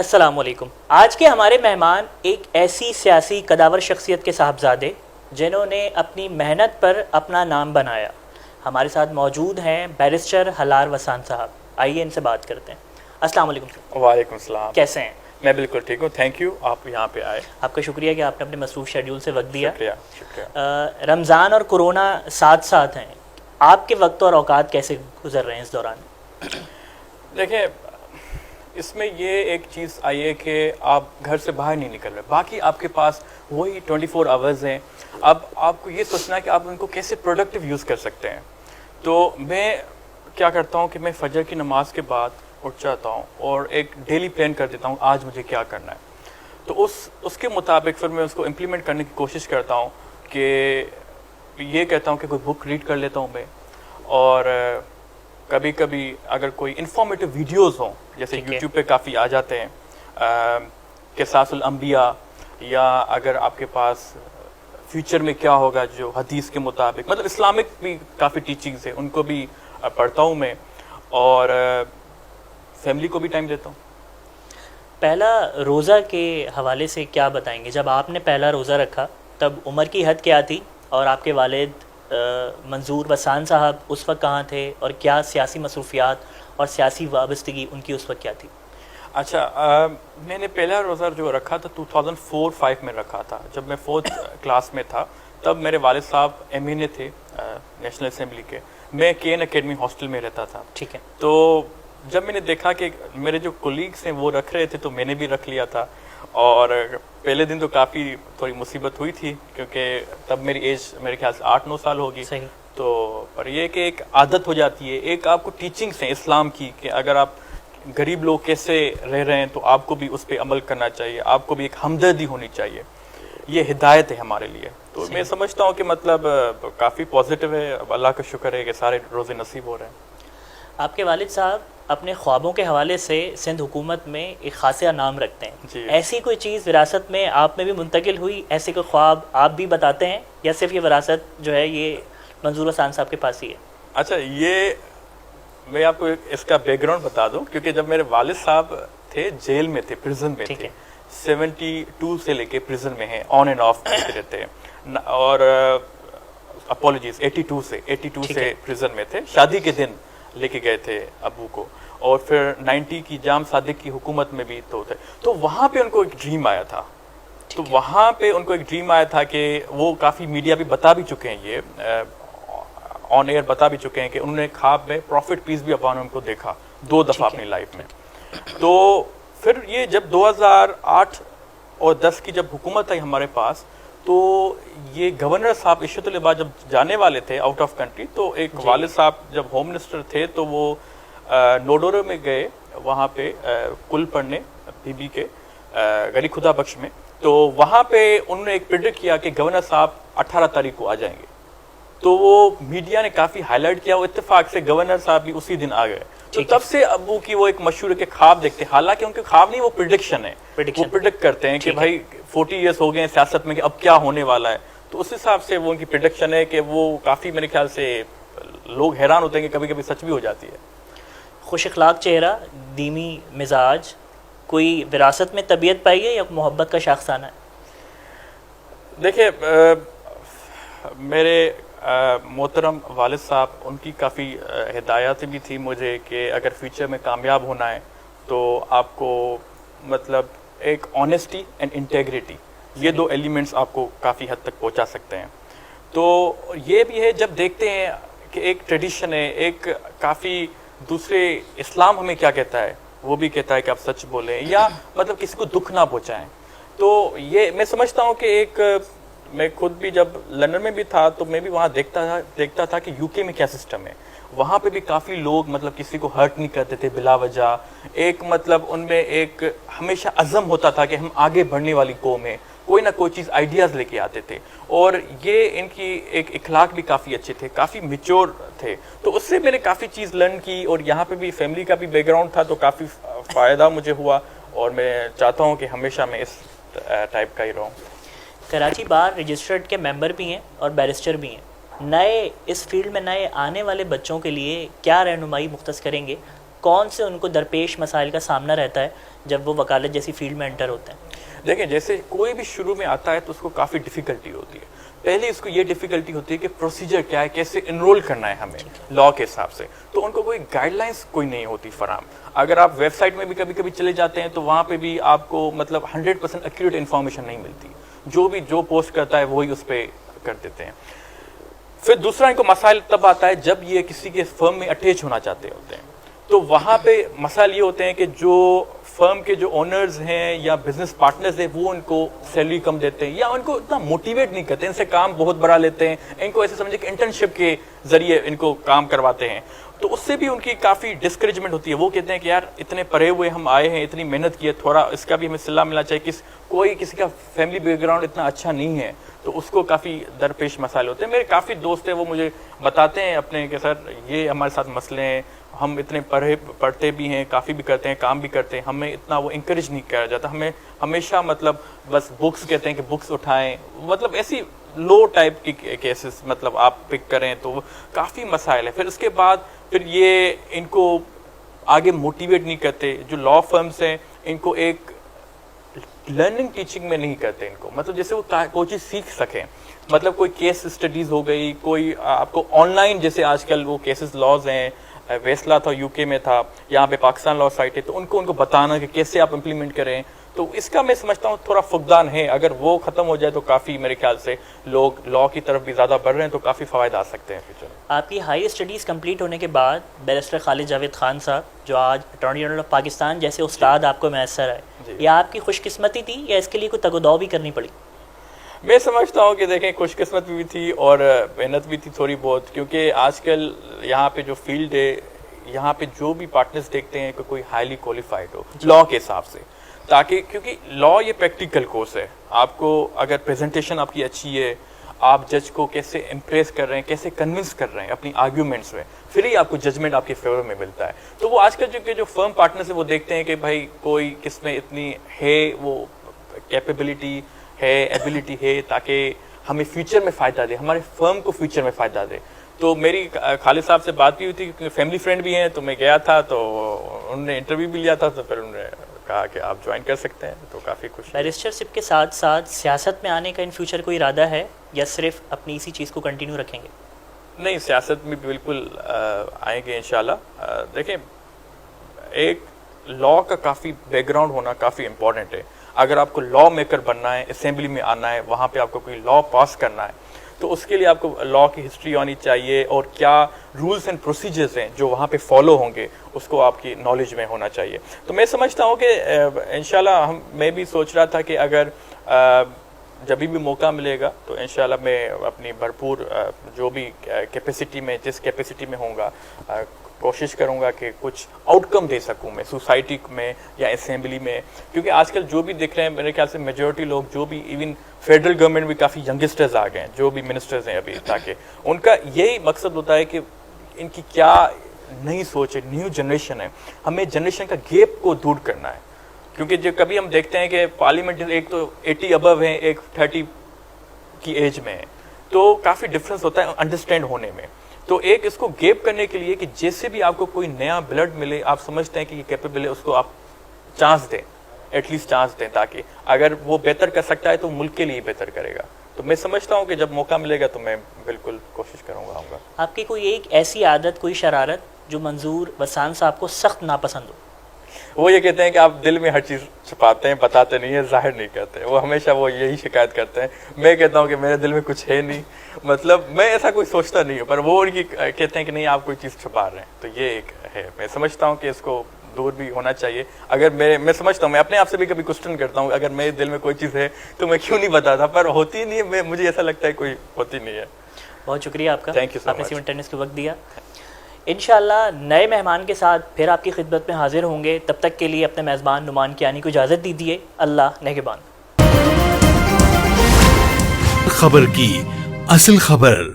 السلام علیکم. آج کے ہمارے مہمان ایک ایسی سیاسی قداور شخصیت کے صاحبزادے جنہوں نے اپنی محنت پر اپنا نام بنایا. ہمارے ساتھ موجود ہیں بیرسٹر ہلار وسان صاحب. آئیے ان سے بات کرتے ہیں. السلام علیکم سر. وعلیکم السلام. کیسے ہیں؟ میں بالکل ٹھیک ہوں. تھینک یو آپ یہاں پہ آئے. آپ کا شکریہ کہ آپ نے اپنے مصروف شیڈیول سے وقت دیا. شکریہ. رمضان اور کورونا ساتھ ساتھ ہیں. آپ کے وقت اور اوقات کیسے گزر رہے ہیں اس دوران؟ دیکھیں اس میں یہ ایک چیز آئی ہے کہ آپ گھر سے باہر نہیں نکل رہے, باقی آپ کے پاس وہی 24 آورز ہیں. اب آپ کو یہ سوچنا ہے کہ آپ ان کو کیسے پروڈکٹیو یوز کر سکتے ہیں. تو میں کیا کرتا ہوں کہ میں فجر کی نماز کے بعد اٹھ جاتا ہوں اور ایک ڈیلی پلان کر دیتا ہوں آج مجھے کیا کرنا ہے. تو اس کے مطابق پھر میں اس کو امپلیمنٹ کرنے کی کوشش کرتا ہوں کہ یہ کہتا ہوں کہ کوئی بک ریڈ کر لیتا ہوں میں, اور کبھی کبھی اگر کوئی انفارمیٹیو ویڈیوز ہوں جیسے یوٹیوب پہ کافی آ جاتے ہیں قصاص الانبیاء, یا اگر آپ کے پاس فیوچر میں کیا ہوگا جو حدیث کے مطابق, مطلب اسلامک بھی کافی ٹیچنگز ہیں, ان کو بھی پڑھتا ہوں میں, اور فیملی کو بھی ٹائم دیتا ہوں. پہلا روزہ کے حوالے سے کیا بتائیں گے؟ جب آپ نے پہلا روزہ رکھا تب عمر کی حد کیا تھی, اور آپ کے والد منظور وسان صاحب اس وقت کہاں تھے, اور کیا سیاسی مصروفیات اور سیاسی وابستگی ان کی اس وقت کیا تھی؟ اچھا, میں نے پہلا روزہ جو رکھا تھا 2004-05 میں رکھا تھا. جب میں 4th کلاس میں تھا تب میرے والد صاحب ایم این اے تھے نیشنل اسمبلی کے. میں کے این اکیڈمی ہاسٹل میں رہتا تھا. ٹھیک ہے. تو جب میں نے دیکھا کہ میرے جو کولیگس ہیں وہ رکھ رہے تھے تو میں نے بھی رکھ لیا تھا. اور پہلے دن تو کافی تھوڑی مصیبت ہوئی تھی کیونکہ تب میری ایج میرے خیال سے 8-9 سال ہوگی. صحیح. تو پر یہ کہ ایک عادت ہو جاتی ہے, ایک آپ کو ٹیچنگس ہیں اسلام کی کہ اگر آپ غریب لوگ کیسے رہ رہے ہیں تو آپ کو بھی اس پہ عمل کرنا چاہیے, آپ کو بھی ایک ہمدردی ہونی چاہیے. یہ ہدایت ہے ہمارے لیے. تو میں سمجھتا ہوں کہ مطلب کافی پازیٹیو ہے. اللہ کا شکر ہے کہ سارے روزے نصیب ہو رہے ہیں. آپ کے والد صاحب اپنے خوابوں کے حوالے سے سندھ حکومت میں ایک خاصا نام رکھتے ہیں. جی. ایسی کوئی چیز وراثت میں آپ میں بھی منتقل ہوئی, ایسے کوئی خواب آپ بھی بتاتے ہیں, یا صرف یہ وراثت جو ہے یہ منظور وسان صاحب کے پاس ہی ہے؟ اچھا, یہ میں آپ کو اس کا بیک گراؤنڈ بتا دوں کیونکہ جب میرے والد صاحب تھے جیل میں تھے, پرزن میں تھے, 72 سے لے کے پرزن میں ہیں, آن اینڈ آف کرتے رہتے ہیں, اور اپولوجیز 82 سے پرزن میں تھے. شادی کے دن لے کے گئے تھے ابو کو, اور پھر 90 کی جام صادق کی حکومت میں بھی تو تھے. تو وہاں پہ ان کو ایک ڈریم آیا تھا. تو وہاں پہ ان کو ایک ڈریم آیا تھا کہ وہ کافی میڈیا بھی بتا بھی چکے ہیں, یہ آن ایئر بتا بھی چکے ہیں کہ انہوں نے خواب میں پروفٹ پیس بھی اپان ان کو دیکھا 2 دفعہ اپنی لائف میں. تو پھر یہ جب 2008 اور 10 کی جب حکومت آئی ہمارے پاس, تو یہ گورنر صاحب عشرت العباد جب جانے والے تھے آؤٹ آف کنٹری, تو ایک والد صاحب جب ہوم منسٹر تھے تو وہ نوڈورو میں گئے وہاں پہ کل پڑھنے بی بی کے غری خدا بخش میں. تو وہاں پہ انہوں نے ایک پریڈکٹ کیا کہ گورنر صاحب 18 تاریخ کو آ جائیں گے. تو وہ میڈیا نے کافی ہائی لائٹ کیا, وہ اتفاق سے گورنر صاحب بھی اسی دن آ گئے. تو تب سے ابو کی وہ ایک مشہور ہے کہ خواب دیکھتے ہیں, حالانکہ ان کے خواب نہیں, وہ پریڈکشن ہے, وہ پریڈکٹ کرتے ہیں کہ بھائی 40 ایئرس ہو گئے ہیں سیاست میں کہ اب کیا ہونے والا ہے. تو اس حساب سے وہ ان کی پریڈکشن ہے کہ وہ کافی میرے خیال سے لوگ حیران ہوتے ہیں کہ کبھی کبھی سچ بھی ہو جاتی ہے. خوش اخلاق چہرہ, دینی مزاج, کوئی وراثت میں طبیعت پائی ہے یا محبت کا شاخسانہ ہے؟ دیکھیں میرے محترم والد صاحب, ان کی کافی ہدایات بھی تھی مجھے کہ اگر فیوچر میں کامیاب ہونا ہے تو آپ کو مطلب ایک آنیسٹی اینڈ انٹیگریٹی, یہ 2 ایلیمنٹس آپ کو کافی حد تک پہنچا سکتے ہیں. تو یہ بھی ہے جب دیکھتے ہیں کہ ایک ٹریڈیشن ہے, ایک کافی دوسرے اسلام ہمیں کیا کہتا ہے, وہ بھی کہتا ہے کہ آپ سچ بولیں یا مطلب کسی کو دکھ نہ پہنچائیں. تو یہ میں سمجھتا ہوں کہ ایک, میں خود بھی جب لندن میں بھی تھا تو میں بھی وہاں دیکھتا تھا کہ یو کے میں کیا سسٹم ہے. وہاں پہ بھی کافی لوگ مطلب کسی کو ہرٹ نہیں کرتے تھے بلا وجہ, ایک مطلب ان میں ایک ہمیشہ عزم ہوتا تھا کہ ہم آگے بڑھنے والی قوم ہے, کوئی نہ کوئی چیز آئیڈیاز لے کے آتے تھے, اور یہ ان کی ایک اخلاق بھی کافی اچھے تھے, کافی میچور تھے. تو اس سے میں نے کافی چیز لرن کی, اور یہاں پہ بھی فیملی کا بھی بیک گراؤنڈ تھا تو کافی فائدہ مجھے ہوا, اور میں چاہتا ہوں کہ ہمیشہ میں اس ٹائپ کا ہی رہوں. کراچی بار رجسٹرڈ کے ممبر بھی ہیں اور بیرسٹر بھی ہیں. نئے اس فیلڈ میں نئے آنے والے بچوں کے لیے کیا رہنمائی مختص کریں گے کون سے ان کو درپیش مسائل کا سامنا رہتا ہے جب وہ وکالت جیسی فیلڈ میں انٹر ہوتے ہیں؟ دیکھیں جیسے کوئی بھی شروع میں آتا ہے تو اس کو کافی ڈیفیکلٹی ہوتی ہے. پہلے اس کو یہ ڈیفیکلٹی ہوتی ہے کہ پروسیجر کیا ہے, کیسے انرول کرنا ہے ہمیں لا کے حساب سے. تو ان کو کوئی گائیڈ لائنس کوئی نہیں ہوتی فراہم. اگر آپ ویب سائٹ میں بھی کبھی کبھی چلے جاتے ہیں تو وہاں پہ بھی آپ کو مطلب 100% ایکوریٹ انفارمیشن نہیں ملتی. جو پوسٹ کرتا ہے وہی اس پہ کر دیتے ہیں. پھر دوسرا ان کو مسائل تب آتا ہے جب یہ کسی کے فرم میں اٹیچ ہونا چاہتے ہوتے ہیں. تو وہاں پہ مسائل یہ ہوتے ہیں کہ جو فرم کے جو اونرز ہیں یا بزنس پارٹنرز ہیں وہ ان کو سیلری کم دیتے ہیں یا ان کو اتنا موٹیویٹ نہیں کرتے, ان سے کام بہت بڑا لیتے ہیں, ان کو ایسے سمجھے کہ انٹرنشپ کے ذریعے ان کو کام کرواتے ہیں. تو اس سے بھی ان کی کافی ڈسکریجمنٹ ہوتی ہے. وہ کہتے ہیں کہ یار اتنے پڑھے ہوئے ہم آئے ہیں, اتنی محنت کی ہے, تھوڑا اس کا بھی ہمیں صلہ ملنا چاہیے. کوئی کسی کا فیملی بیک گراؤنڈ اتنا اچھا نہیں ہے تو اس کو کافی درپیش مسائل ہوتے ہیں. میرے کافی دوست ہیں وہ مجھے بتاتے ہیں اپنے کہ سر یہ ہمارے ساتھ مسئلے ہیں, ہم اتنے پڑھتے بھی ہیں, کافی بھی کرتے ہیں, کام بھی کرتے ہیں, ہمیں اتنا وہ انکریج نہیں کیا جاتا. ہمیں ہمیشہ مطلب بس بکس کہتے ہیں کہ بکس اٹھائیں, مطلب ایسی لو ٹائپ کی کیسز مطلب آپ پک کریں. تو کافی مسائل ہے. پھر اس کے بعد پھر یہ ان کو آگے موٹیویٹ نہیں کرتے. جو لا فرمز ہیں ان کو ایک لرننگ ٹیچنگ میں نہیں کرتے ان کو, مطلب جیسے وہ کوئی چیز سیکھ سکیں. مطلب کوئی کیس اسٹڈیز ہو گئی, کوئی آپ کو آن لائن جیسے آج کل وہ کیسز لاز ہیں, ویسلا تھا یو کے میں تھا, یہاں پہ پاکستان لا سائٹ ہے, تو ان کو بتانا کہ کیسے آپ امپلیمنٹ کریں. تو اس کا میں سمجھتا ہوں تھوڑا فقدان ہے. اگر وہ ختم ہو جائے تو کافی میرے خیال سے لوگ لا کی طرف بھی زیادہ بڑھ رہے ہیں, تو کافی فوائد آ سکتے ہیں فیوچر. آپ کی ہائی اسٹڈیز کمپلیٹ ہونے کے بعد بیرسٹر خالد جاوید خان صاحب جو آج اٹارنی جنرل آف پاکستان جیسے استاد آپ کو میسر ہے, یہ آپ کی خوش قسمتی تھی یا اس کے لیے کوئی تگ و دو بھی کرنی پڑی؟ میں سمجھتا ہوں کہ دیکھیں خوش قسمت بھی تھی اور محنت بھی تھی تھوڑی بہت, کیونکہ آج کل یہاں پہ جو فیلڈ ہے یہاں پہ جو بھی پارٹنرز دیکھتے ہیں کہ کوئی ہائیلی کوالیفائڈ ہو لا کے حساب سے, تاکہ کیونکہ لا یہ پریکٹیکل کورس ہے. آپ کو اگر پریزنٹیشن آپ کی اچھی ہے, آپ جج کو کیسے امپریس کر رہے ہیں, کیسے کنونس کر رہے ہیں اپنی آرگیومنٹس میں, پھر ہی آپ کو ججمنٹ آپ کے فیور میں ملتا ہے. تو وہ آج کل جو فرم پارٹنرز ہیں وہ دیکھتے ہیں کہ بھائی کوئی کس میں اتنی ہے وہ کیپیبلٹی ہے, ایبلٹی ہے, تاکہ ہمیں فیوچر میں فائدہ دے, ہمارے فرم کو فیوچر میں فائدہ دے. تو میری خالد صاحب سے بات بھی ہوئی تھی کیونکہ فیملی فرینڈ بھی ہیں, تو میں گیا تھا تو انہوں نے انٹرویو بھی لیا تھا, تو پھر انہوں نے کہا کہ آپ جوائن کر سکتے ہیں. تو کافی خوش. بیرسٹرشپ کے ساتھ ساتھ سیاست میں آنے کا ان فیوچر کوئی ارادہ ہے یا صرف اپنی اسی چیز کو کنٹینیو رکھیں گے؟ نہیں, سیاست میں بالکل آئیں گے انشاءاللہ. دیکھیں ایک لا کا کافی بیک گراؤنڈ ہونا کافی امپورٹنٹ ہے. اگر آپ کو لا میکر بننا ہے, اسمبلی میں آنا ہے, وہاں پہ آپ کو کوئی لا پاس کرنا ہے, تو اس کے لیے آپ کو لا کی ہسٹری آنی چاہیے اور کیا رولز اینڈ پروسیجرز ہیں جو وہاں پہ فالو ہوں گے اس کو آپ کی نالج میں ہونا چاہیے. تو میں سمجھتا ہوں کہ انشاءاللہ میں بھی سوچ رہا تھا کہ اگر جب بھی موقع ملے گا تو انشاءاللہ میں اپنی بھرپور جو بھی کیپیسٹی میں جس کیپیسٹی میں ہوں گا کوشش کروں گا کہ کچھ آؤٹ کم دے سکوں میں سوسائٹی میں یا اسمبلی میں. کیونکہ آج کل جو بھی دیکھ رہے ہیں میرے خیال سے میجورٹی لوگ جو بھی ایون فیڈرل گورنمنٹ بھی کافی ینگسٹرز آ گئے ہیں جو بھی منسٹرز ہیں ابھی, تاکہ ان کا یہی مقصد ہوتا ہے کہ ان کی کیا نئی سوچ ہے, نیو جنریشن ہے, ہمیں جنریشن کا گیپ کو دور کرنا ہے. کیونکہ جو کبھی ہم دیکھتے ہیں کہ پارلیمنٹ ایک تو 80 ابو ہیں, ایک 30 کی ایج میں ہے, تو کافی ڈفرینس ہوتا ہے انڈرسٹینڈ ہونے میں. تو ایک اس کو گیپ کرنے کے لیے کہ جیسے بھی آپ کو کوئی نیا بلڈ ملے, آپ سمجھتے ہیں کہ یہ کیپیبل ہے, اس کو آپ چانس دیں, ایٹ لیسٹ چانس دیں, تاکہ اگر وہ بہتر کر سکتا ہے تو ملک کے لیے بہتر کرے گا. تو میں سمجھتا ہوں کہ جب موقع ملے گا تو میں بالکل کوشش کروں گا. آپ کی کوئی ایک ایسی عادت, کوئی شرارت جو منظور وسان صاحب کو سخت ناپسند ہو؟ وہ یہ کہتے ہیں کہ آپ دل میں ہر چیز چھپاتے ہیں, بتاتے نہیں ہیں, ظاہر نہیں کرتے. وہ ہمیشہ وہ یہی شکایت کرتے ہیں. میں کہتا ہوں کہ میرے دل میں کچھ ہے نہیں, مطلب میں ایسا کوئی سوچتا نہیں ہوں, پر وہ ان کی کہتے ہیں کہ نہیں آپ کوئی چیز چھپا رہے ہیں. تو یہ ایک ہے, میں سمجھتا ہوں کہ اس کو دور بھی ہونا چاہیے. اگر میں سمجھتا ہوں, میں اپنے آپ سے بھی کبھی کوسچن کرتا ہوں, اگر میرے دل میں کوئی چیز ہے تو میں کیوں نہیں بتاتا, پر ہوتی نہیں ہے, مجھے ایسا لگتا ہے کوئی ہوتی نہیں ہے. بہت شکریہ آپ کا, تھینک یو سو مچ. آپ نے سیون ٹینس کو وقت دیا. انشاءاللہ نئے مہمان کے ساتھ پھر آپ کی خدمت میں حاضر ہوں گے. تب تک کے لیے اپنے میزبان نعمان کیانی کو اجازت دیجیے. اللہ نگہبان. خبر کی اصل خبر.